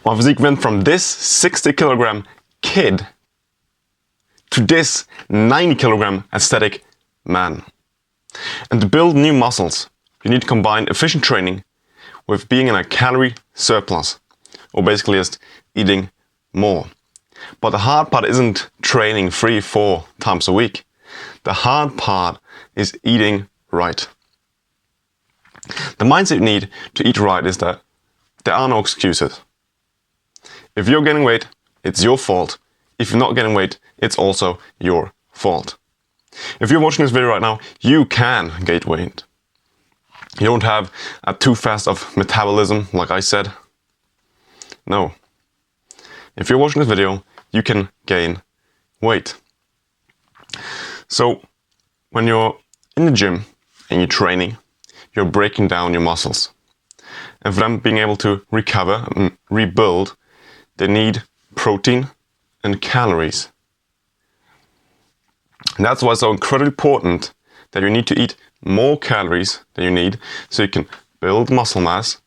My physique went from this 60-kilogram kid to this 90-kilogram aesthetic man. And to build new muscles, you need to combine efficient training with being in a calorie surplus, or basically just eating more. But the hard part isn't training 3-4 times a week. The hard part is eating right. The mindset you need to eat right is that there are no excuses. If you're gaining weight, it's your fault. If you're not getting weight, it's also your fault. If you're watching this video right now, you can gain weight. You don't have a too fast of metabolism, like I said. No. If you're watching this video, you can gain weight. So, when you're in the gym and you're training, you're breaking down your muscles. And for them being able to recover and rebuild, they need protein and calories. And that's why it's so incredibly important that you need to eat more calories than you need so you can build muscle mass,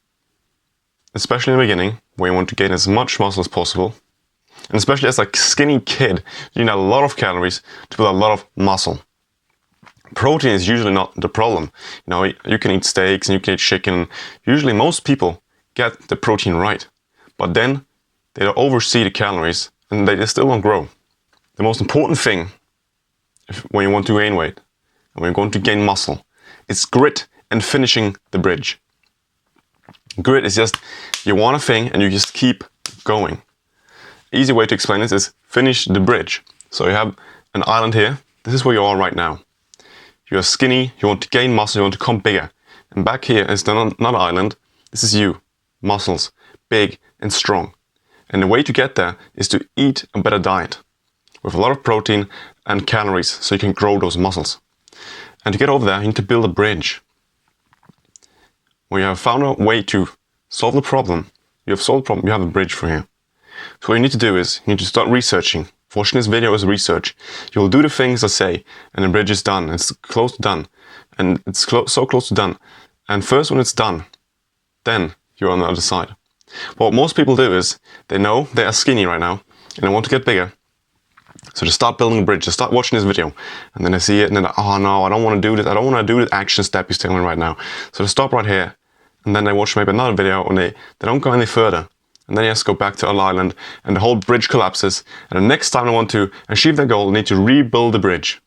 especially in the beginning where you want to gain as much muscle as possible. And especially as a skinny kid, you need a lot of calories to build a lot of muscle. Protein is usually not the problem. You know, you can eat steaks and you can eat chicken. Usually most people get the protein right, but then they oversee the calories and they still don't grow. The most important thing when you want to gain weight and when you're going to gain muscle is grit and finishing the bridge. Grit is just, you want a thing and you just keep going. Easy way to explain this is finish the bridge. So you have an island here. This is where you are right now. You're skinny, you want to gain muscle, you want to become bigger. And back here is another island. This is you, muscles, big and strong. And the way to get there is to eat a better diet with a lot of protein and calories so you can grow those muscles. And to get over there, you need to build a bridge. When you have found a way to solve the problem, you have solved the problem, you have a bridge for you. So what you need to do is, you need to start researching. Watching this video is research. You'll do the things I say, and the bridge is done. It's close to done. And it's so close to done. And first when it's done, then you're on the other side. But what most people do is, they know they are skinny right now, and they want to get bigger. So just start building a bridge, just start watching this video. And then they see it, and they're like, oh no, I don't want to do this. I don't want to do the action step he's telling me right now. So they stop right here, and then they watch maybe another video, and they don't go any further. And then you just go back to an island and the whole bridge collapses. And the next time they want to achieve their goal, they need to rebuild the bridge.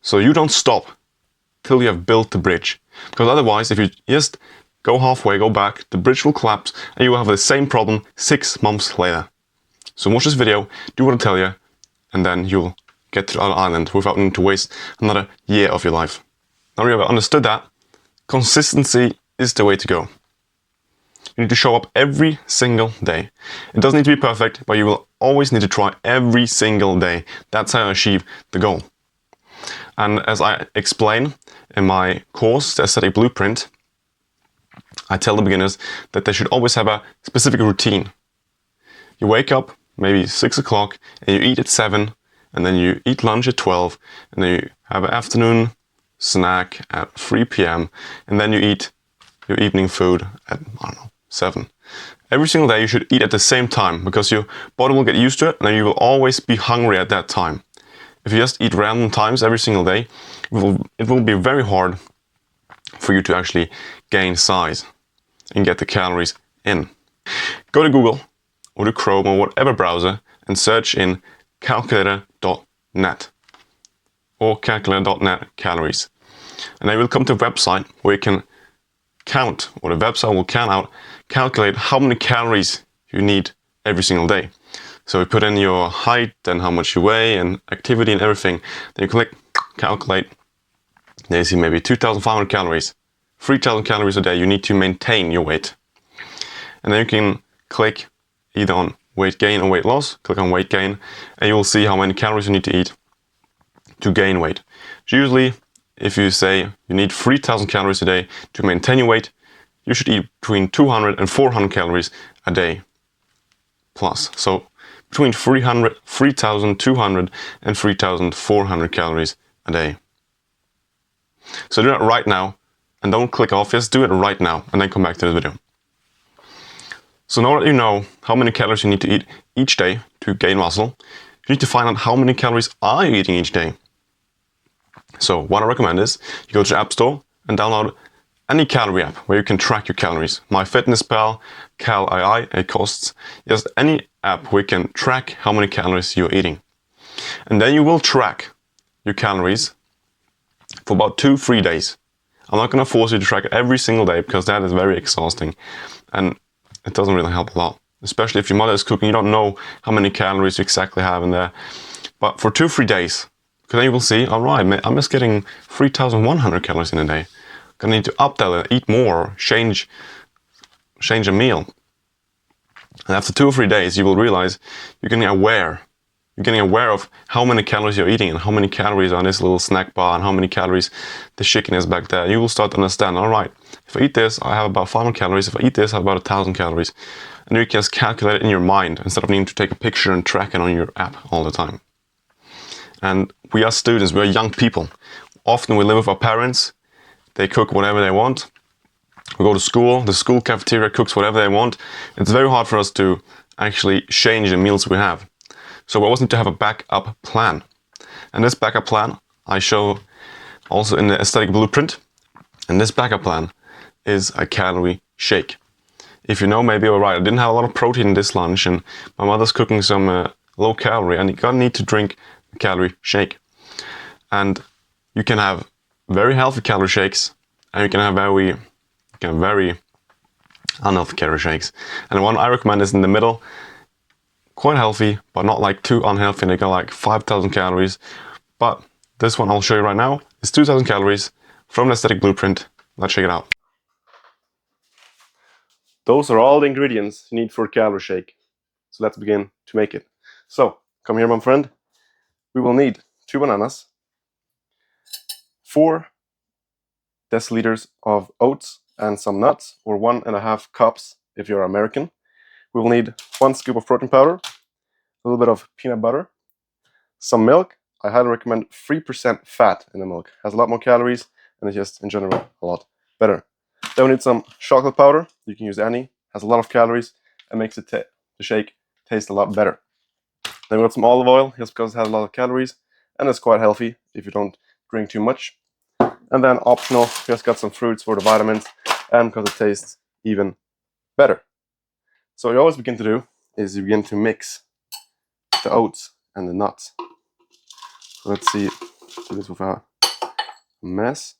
So you don't stop till you have built the bridge. Because otherwise, if you just go halfway, go back, the bridge will collapse and you will have the same problem 6 months later. So watch this video, do what I tell you, and then you'll get to the other island without needing to waste another year of your life. Now you have understood that, consistency is the way to go. You need to show up every single day. It doesn't need to be perfect, but you will always need to try every single day. That's how you achieve the goal. And as I explain in my course, The Aesthetic Blueprint, I tell the beginners that they should always have a specific routine. You wake up maybe 6 o'clock and you eat at 7, and then you eat lunch at 12, and then you have an afternoon snack at 3 p.m., and then you eat your evening food at, I don't know, 7. Every single day you should eat at the same time because your body will get used to it and then you will always be hungry at that time. If you just eat random times every single day, it will be very hard for you to actually gain size and get the calories in. Go to Google or to Chrome or whatever browser and search in calculator.net or calculator.net calories. And then you will come to a website where you can count, or the website will calculate how many calories you need every single day. So you put in your height and how much you weigh and activity and everything. Then you click calculate. Then you see maybe 2,500 calories, 3,000 calories a day you need to maintain your weight. And then you can click either on weight gain or weight loss. Click on weight gain and you will see how many calories you need to eat to gain weight. So usually, if you say you need 3,000 calories a day to maintain your weight, you should eat between 200 and 400 calories a day plus. So between 3,200 and 3,400 calories a day. So do that right now and don't click off, just do it right now and then come back to the video. So now that you know how many calories you need to eat each day to gain muscle, you need to find out how many calories are you eating each day. So what I recommend is you go to the App Store and download any calorie app where you can track your calories. MyFitnessPal, Cal.ii, it costs. Just any app where you can track how many calories you're eating. And then you will track your calories for about 2-3 days. I'm not going to force you to track it every single day because that is very exhausting and it doesn't really help a lot. Especially if your mother is cooking, you don't know how many calories you exactly have in there. But for 2-3 days, because then you will see, all right, I'm just getting 3,100 calories in a day. Gonna need to up that and eat more, change a meal. And after 2 or 3 days, you will realize you're getting aware. You're getting aware of how many calories you're eating and how many calories are in this little snack bar and how many calories the chicken is back there. You will start to understand, all right, if I eat this, I have about 500 calories. If I eat this, I have about 1,000 calories. And you can just calculate it in your mind instead of needing to take a picture and track it on your app all the time. And we are students, we are young people. Often we live with our parents. They cook whatever they want. We go to school, the school cafeteria cooks whatever they want. It's very hard for us to actually change the meals we have. So we always need to have a backup plan. And this backup plan I show also in the aesthetic blueprint. And this backup plan is a calorie shake. If you know, maybe you're right, I didn't have a lot of protein in this lunch and my mother's cooking some low calorie and you're gonna need to drink a calorie shake. And you can have very healthy calorie shakes and you can have very unhealthy calorie shakes. And the one I recommend is in the middle, quite healthy, but not like too unhealthy. They got like 5,000 calories. But this one I'll show you right now is 2,000 calories from the aesthetic blueprint. Let's check it out. Those are all the ingredients you need for a calorie shake. So let's begin to make it. So come here, my friend. We will need 2 bananas, 4 deciliters of oats and some nuts, or 1.5 cups if you're American. We will need 1 scoop of protein powder, a little bit of peanut butter, some milk. I highly recommend 3% fat in the milk. It has a lot more calories and it's just in general a lot better. Then we need some chocolate powder. You can use any. Has a lot of calories and makes the shake taste a lot better. Then we got some olive oil, just because it has a lot of calories and it's quite healthy if you don't drink too much. And then optional, just got some fruits for the vitamins and because it tastes even better. So what you always begin to do is you begin to mix the oats and the nuts. So let's see, do this without a mess.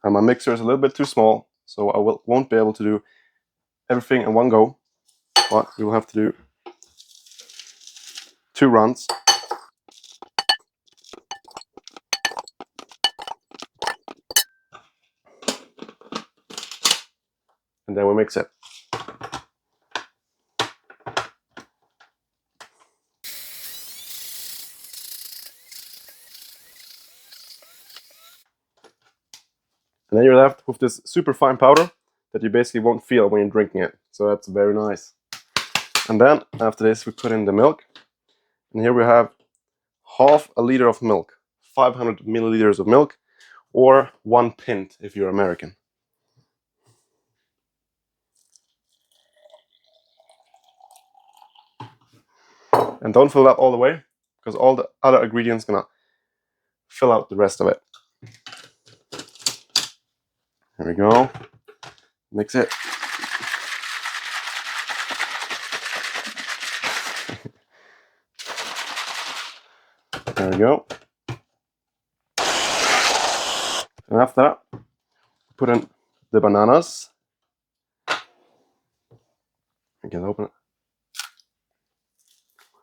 And my mixer is a little bit too small, so I won't be able to do everything in one go, but we will have to do 2 runs. And then we mix it. And then you're left with this super fine powder that you basically won't feel when you're drinking it. So that's very nice. And then after this we put in the milk. And here we have half a liter of milk, 500 milliliters of milk, or 1 pint if you're American. And don't fill it up all the way, because all the other ingredients are gonna fill out the rest of it. Here we go. Mix it. There we go. And after that, put in the bananas. I can open it.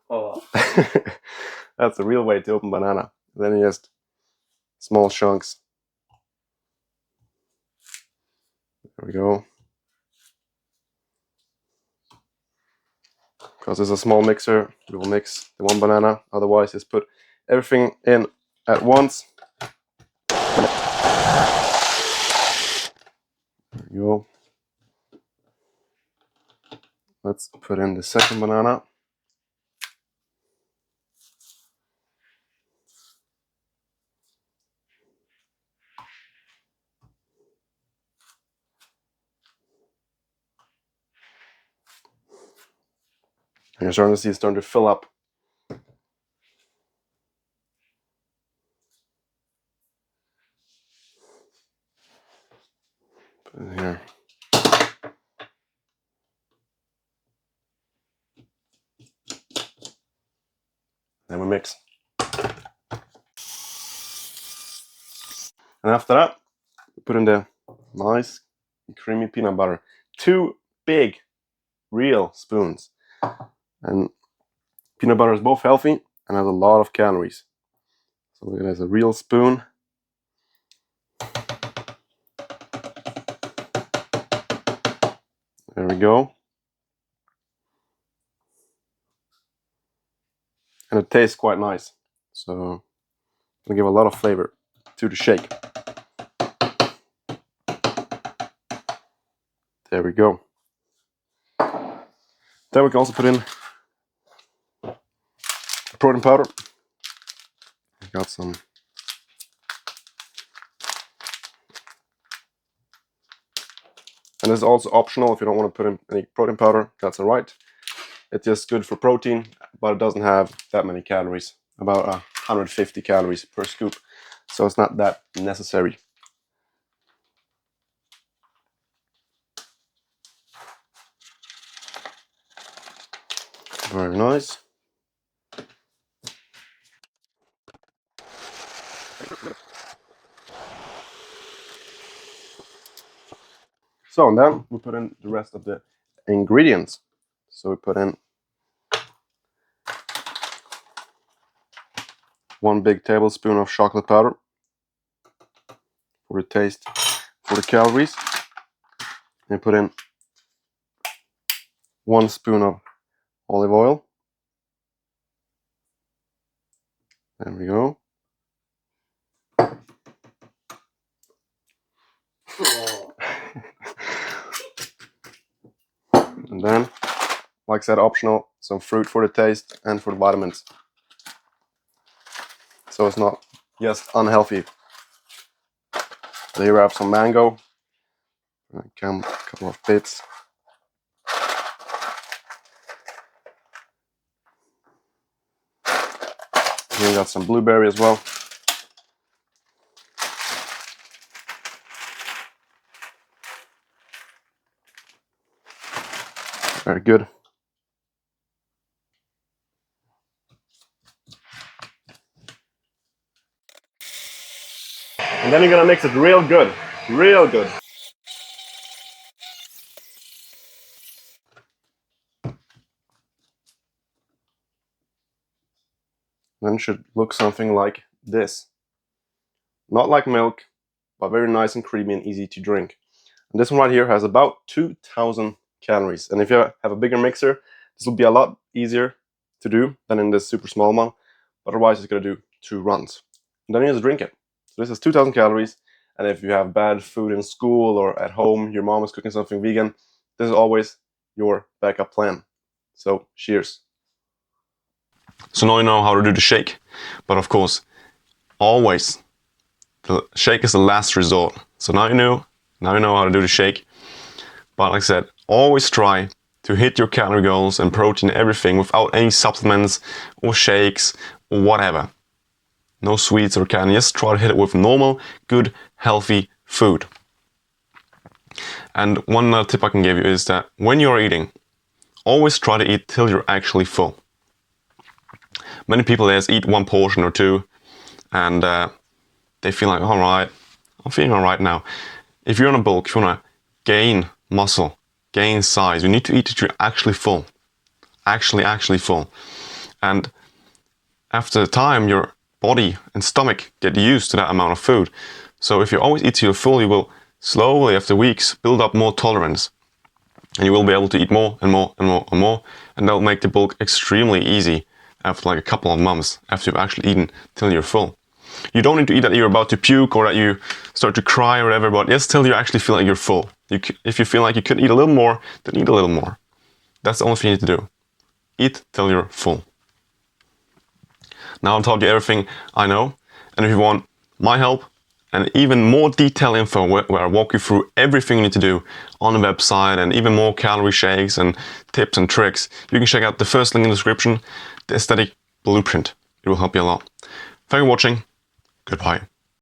Oh. That's the real way to open banana. Then you just small chunks. There we go. Because it's a small mixer, we will mix the 1 banana. Otherwise, just put everything in at once. There we go. Let's put in the second banana. And you're starting to see it's starting to fill up. Put it here. Then we mix. And after that, we put in the nice creamy peanut butter. 2 big real spoons. And peanut butter is both healthy and has a lot of calories. So it has a real spoon. There we go. And it tastes quite nice. So it'll give a lot of flavor to the shake. There we go. Then we can also put in protein powder. I got some. And this is also optional if you don't want to put in any protein powder, that's alright. It's just good for protein, but it doesn't have that many calories, about 150 calories per scoop. So it's not that necessary. Very nice. So, and then we put in the rest of the ingredients. So we put in 1 big tablespoon of chocolate powder for the taste, for the calories. And put in 1 spoon of olive oil. There we go. And then, like I said, optional, some fruit for the taste and for the vitamins. So it's not just unhealthy. So here I have some mango. A couple of bits. Here we got some blueberry as well. Very good. And then you're gonna mix it real good. Real good. Then it should look something like this. Not like milk, but very nice and creamy and easy to drink. And this one right here has about 2,000 calories. And if you have a bigger mixer, this will be a lot easier to do than in this super small one. But otherwise, it's gonna do 2 runs. And then you just drink it. So this is 2,000 calories. And if you have bad food in school or at home, your mom is cooking something vegan, this is always your backup plan. So cheers. So now you know how to do the shake. But of course, always, the shake is the last resort. So now you know how to do the shake. But like I said, always try to hit your calorie goals and protein everything without any supplements or shakes or whatever. No sweets or candy, just try to hit it with normal, good, healthy food. And one other tip I can give you is that when you're eating, always try to eat till you're actually full. Many people just eat 1 portion or 2 and they feel like, alright, I'm feeling alright now. If you're on a bulk, if you want to gain muscle, gain size, you need to eat till you're actually full. Actually full. And after time, your body and stomach get used to that amount of food. So if you always eat till you're full, you will slowly, after weeks, build up more tolerance. And you will be able to eat more and more and more and more. And that'll make the bulk extremely easy after like a couple of months, after you've actually eaten till you're full. You don't need to eat that you're about to puke or that you start to cry or whatever, but just till you actually feel like you're full. If you feel like you could eat a little more, then eat a little more. That's the only thing you need to do. Eat till you're full. Now I've told you everything I know, and if you want my help and even more detailed info where I walk you through everything you need to do on the website, and even more calorie shakes and tips and tricks, you can check out the first link in the description, the Aesthetic Blueprint. It will help you a lot. Thank you for watching. Goodbye.